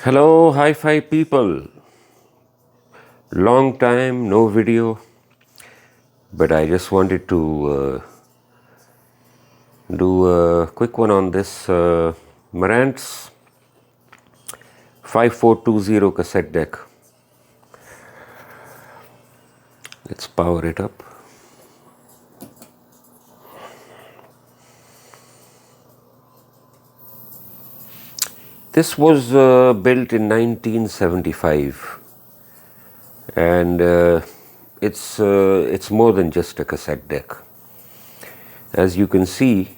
Hello, hi-fi people. Long time, no video, but I just wanted to do a quick one on this Marantz 5420 cassette deck. Let's power it up. This was built in 1975, and it's more than just a cassette deck. As you can see,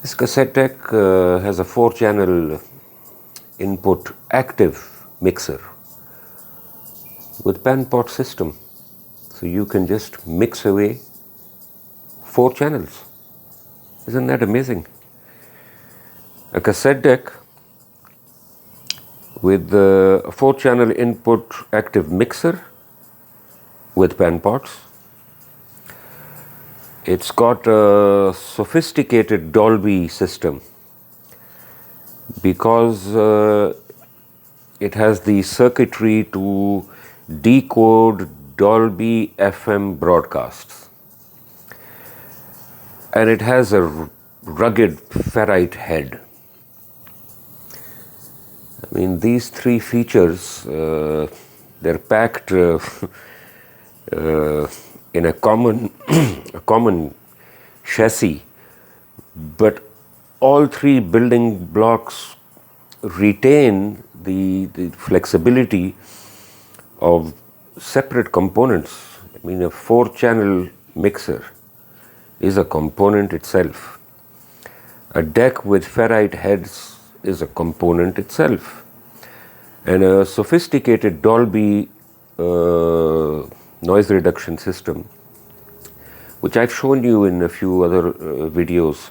this cassette deck has a 4-channel input active mixer with pan pot system. So you can just mix away 4 channels. Isn't that amazing? A cassette deck with a 4-channel input active mixer with pan pots. It's got a sophisticated Dolby system because it has the circuitry to decode Dolby FM broadcasts. And it has a rugged ferrite head. I mean, these 3 features, they're packed in a common chassis, but all 3 building blocks retain the flexibility of separate components. I mean, a 4-channel mixer is a component itself. A deck with ferrite heads is a component itself. And a sophisticated Dolby noise reduction system, which I've shown you in a few other videos,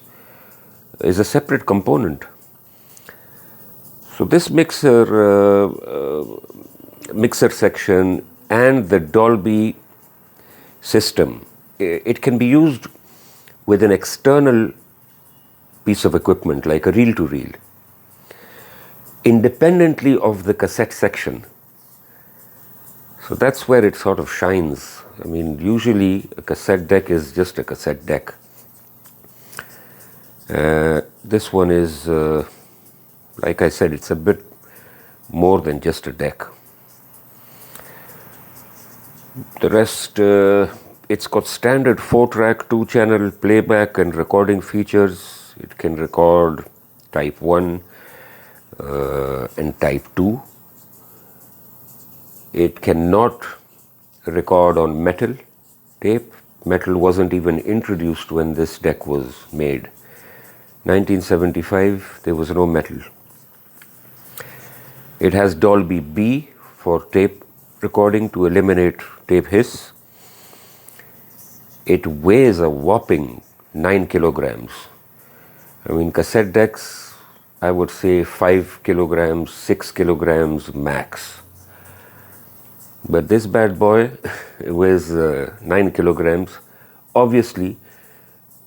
is a separate component. So this mixer section and the Dolby system, it can be used with an external piece of equipment like a reel-to-reel, independently of the cassette section. So that's where it sort of shines. I mean, usually a cassette deck is just a cassette deck. This one is, like I said, it's a bit more than just a deck. The rest, it's got standard 4-track 2-channel playback and recording features. It can record type 1 and type 2. It cannot record on metal tape. Metal wasn't even introduced when this deck was made. 1975, there was no metal. It has Dolby B for tape recording to eliminate tape hiss. It weighs a whopping 9 kilograms. I mean, cassette decks, I would say 5 kilograms, 6 kilograms max. But this bad boy weighs 9 kilograms, obviously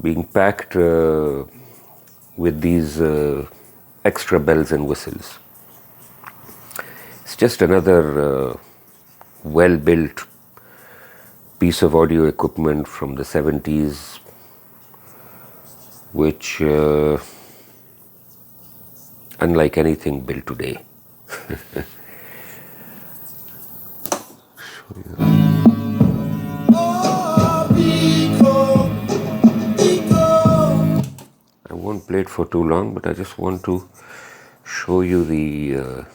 being packed with these extra bells and whistles. It's just another well-built piece of audio equipment from the 70s, which unlike anything built today. I won't play it for too long, but I just want to show you the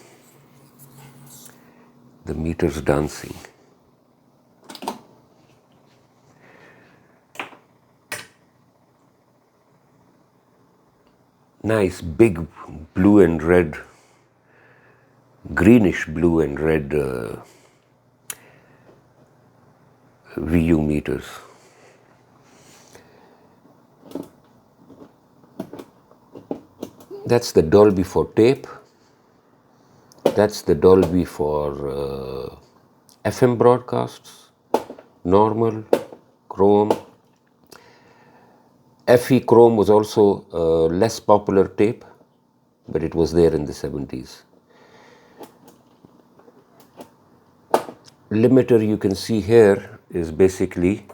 meters dancing. Nice big blue and red, greenish blue and red VU meters. That's the Dolby for tape. That's the Dolby for FM broadcasts, normal, Chrome. FE Chrome was also a less popular tape, but it was there in the 70s. Limiter you can see here is basically,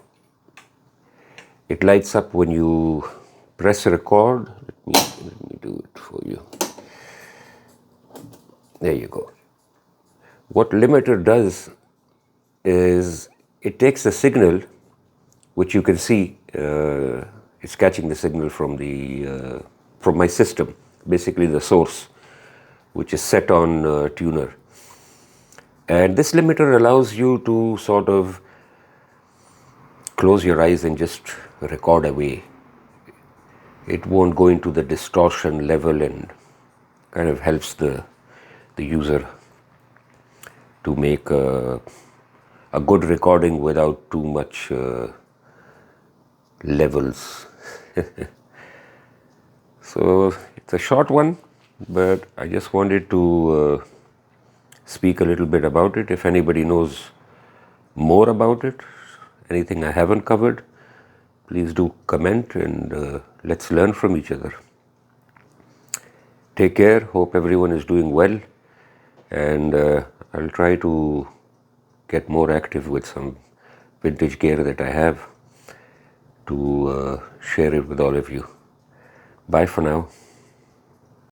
it lights up when you press record. Let me do it for you. There you go. What limiter does is it takes a signal, which you can see, it's catching the signal from my system, basically the source, which is set on tuner. And this limiter allows you to sort of close your eyes and just record away. It won't go into the distortion level and kind of helps the user to make a good recording without too much levels. So it's a short one, but I just wanted to speak a little bit about it. If anybody knows more about it, anything I haven't covered, please do comment, and let's learn from each other. Take care. Hope everyone is doing well, and I'll try to get more active with some vintage gear that I have to share it with all of you. Bye for now.